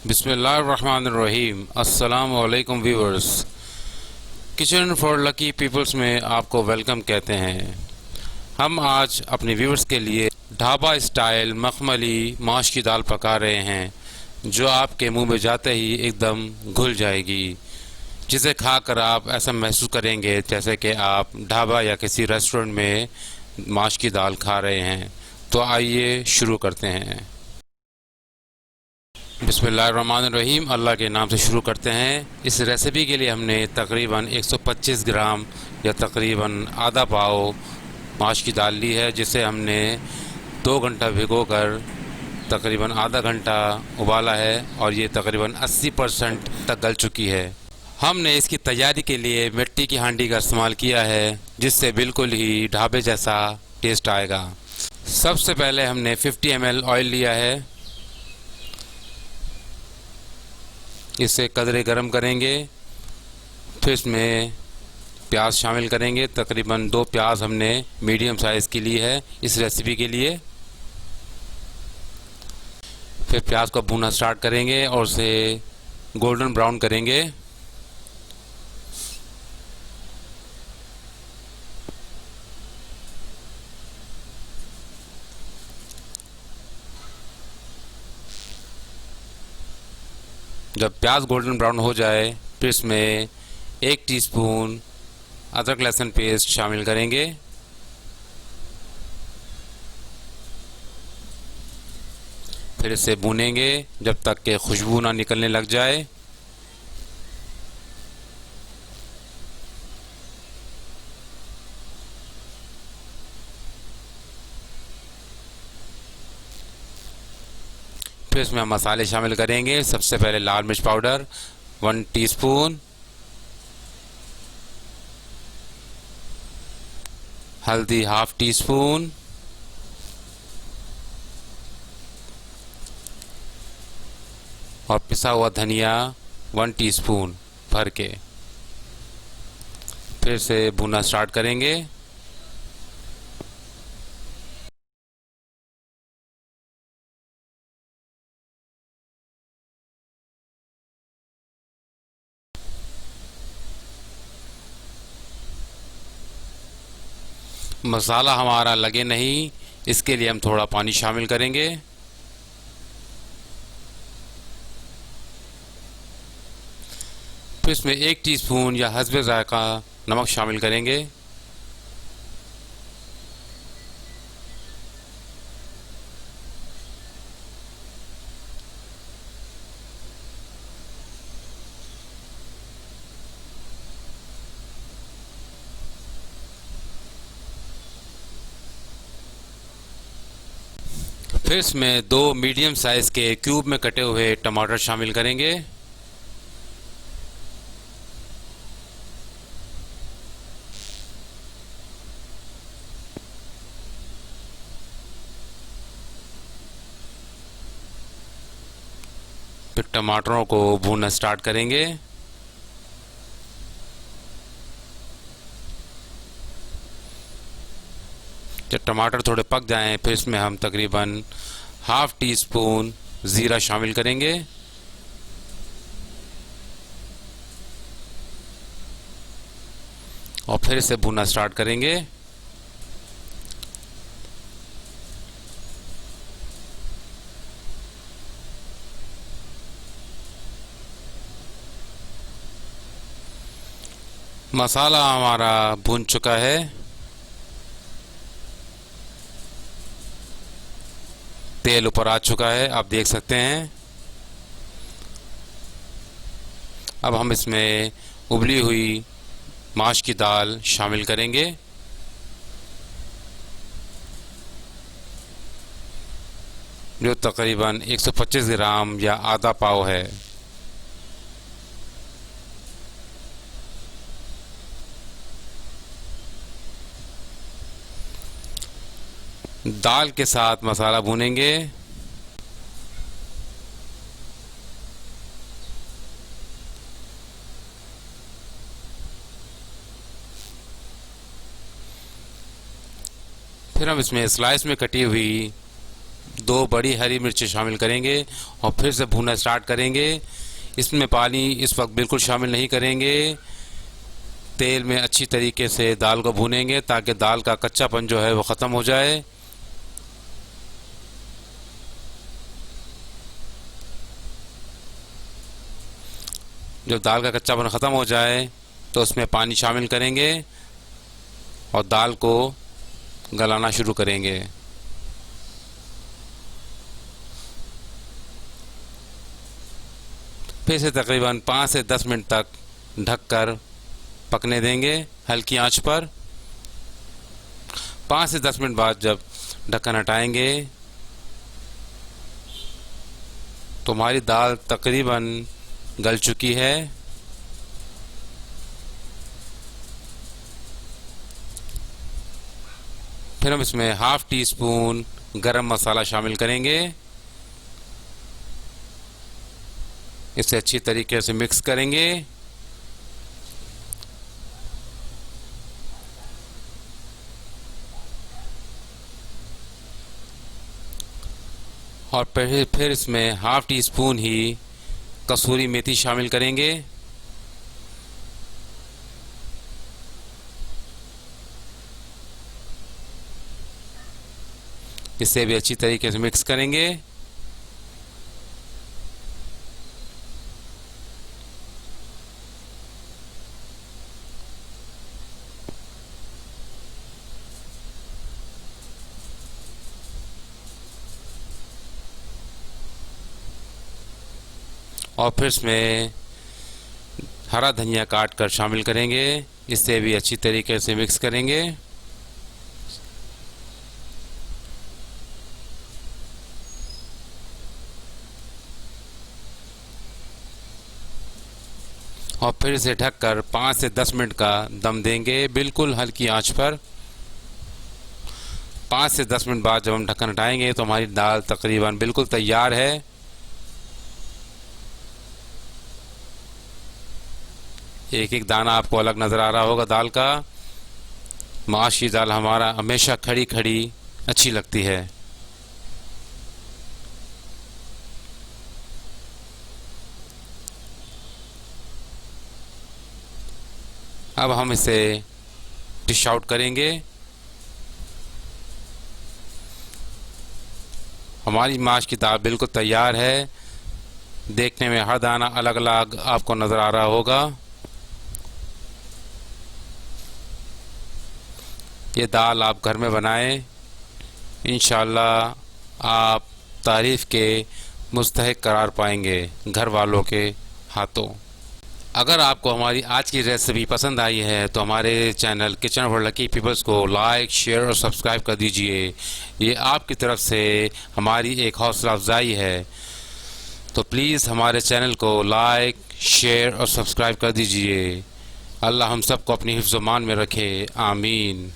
बिस्मिल्लाहिर्रहमानिर्रहीम। अस्सलाम वालेकुम viewers. Kitchen for lucky peoples में आपको वेलकम कहते हैं। हम आज अपने व्यूअर्स के लिए ढाबा स्टाइल मखमली माश की दाल पका रहे हैं, जो आपके मुंह में जाते ही एकदम घुल जाएगी, जिसे खाकर आप ऐसा महसूस करेंगे जैसे कि आप ढाबा या किसी रेस्टोरेंट में माश की दाल खा रहे हैं। तो आइए शुरू करते हैं। बिस्मिल्लाहिर्रहमानिर्रहीम। अल्लाह के नाम से शुरू करते हैं। इस रेसिपी के लिए हमने तकरीबन 125 ग्राम या तकरीबन आधा पाव माश की दाल ली है, जिसे हमने 2 घंटा भिगोकर तकरीबन आधा घंटा उबाला है और ये तकरीबन 80% तक गल चुकी है। हमने इसकी तैयारी के लिए मिट्टी की हांडी का इस्तेमाल किया है, जिससे बिल्कुल ही ढाबे जैसा टेस्ट आएगा। सबसे पहले हमने 50 ml ऑयल लिया है। इसे कदरे गरम करेंगे, फिर इसमें प्याज शामिल करेंगे। तकरीबन 2 प्याज हमने मीडियम साइज़ की ली है इस रेसिपी के लिए। फिर प्याज को भूनना स्टार्ट करेंगे और उसे गोल्डन ब्राउन करेंगे। जब प्याज गोल्डन ब्राउन हो जाए, फिर इसमें 1 टीस्पून अदरक लहसुन पेस्ट शामिल करेंगे। फिर इसे भूनेंगे जब तक कि खुशबू ना निकलने लग जाए। फिर इसमें हम मसाले शामिल करेंगे। सबसे पहले लाल मिर्च पाउडर 1 टीस्पून, हल्दी ½ टीस्पून, और पिसा हुआ धनिया 1 टीस्पून भर के। फिर से भुना स्टार्ट करेंगे। मसाला हमारा लगे नहीं, इसके लिए हम थोड़ा पानी शामिल करेंगे। फिर इसमें 1 टीस्पून या हस्बे ज़ायक़ा नमक शामिल करेंगे। फिर इसमें 2 मीडियम साइज़ के क्यूब में कटे हुए टमाटर शामिल करेंगे। फिर टमाटरों को भूनना स्टार्ट करेंगे। जब टमाटर थोड़े पक जाएं, फिर इसमें हम तकरीबन ½ टीस्पून ज़ीरा शामिल करेंगे। और फिर इसे भूनना स्टार्ट करेंगे। मसाला हमारा भून चुका है। तेल ऊपर आ चुका है, आप देख सकते हैं। अब हम इसमें उबली हुई माश की दाल शामिल करेंगे। जो तकरीबन 125 ग्राम या आधा पाव है। दाल के साथ मसाला भूनेंगे। फिर हम इसमें स्लाइस में कटी हुई 2 बड़ी हरी मिर्ची शामिल करेंगे और फिर से भूनना स्टार्ट करेंगे। इसमें पानी इस वक्त बिल्कुल शामिल नहीं करेंगे। तेल में अच्छी तरीके से दाल को भूनेंगे ताकि दाल का कच्चापन जो है वो ख़त्म हो जाए। जब दाल का कच्चापन ख़त्म हो जाए तो उसमें पानी शामिल करेंगे और दाल को गलाना शुरू करेंगे। फिर से तकरीबन 5 से 10 मिनट तक ढककर पकने देंगे हल्की आंच पर। 5 से 10 मिनट बाद जब ढक्कन हटाएंगे तो हमारी दाल तकरीबन गल चुकी है। फिर हम इसमें ½ टी स्पून गरम मसाला शामिल करेंगे। इसे अच्छी तरीके से मिक्स करेंगे। और फिर इसमें ½ टी स्पून ही कसूरी मेथी शामिल करेंगे। इसे भी अच्छी तरीके से मिक्स करेंगे। और फिर इसमें हरा धनिया काट कर शामिल करेंगे। इसे भी अच्छी तरीके से मिक्स करेंगे। और फिर इसे ढककर 5 से 10 मिनट का दम देंगे बिल्कुल हल्की आंच पर। 5 से 10 मिनट बाद जब हम ढक्कन हटाएंगे तो हमारी दाल तकरीबन बिल्कुल तैयार है। एक एक दाना आपको अलग नज़र आ रहा होगा दाल का। माश की दाल हमारा हमेशा खड़ी खड़ी अच्छी लगती है। अब हम इसे डिश आउट करेंगे। हमारी माश की दाल बिल्कुल तैयार है। देखने में हर दाना अलग अलग आपको नज़र आ रहा होगा। ये दाल आप घर में बनाएं, इंशाअल्लाह आप तारीफ़ के मुस्तहिक करार पाएंगे घर वालों के हाथों। अगर आपको हमारी आज की रेसिपी पसंद आई है तो हमारे channel kitchen for lucky peoples को लाइक, शेयर और सब्सक्राइब कर दीजिए। ये आपकी तरफ से हमारी एक हौसला अफजाई है। तो प्लीज़ हमारे चैनल को लाइक, शेयर और सब्सक्राइब कर दीजिए। अल्लाह हम सबको अपनी हिफ्ज़-ओ-मान में रखे। आमीन।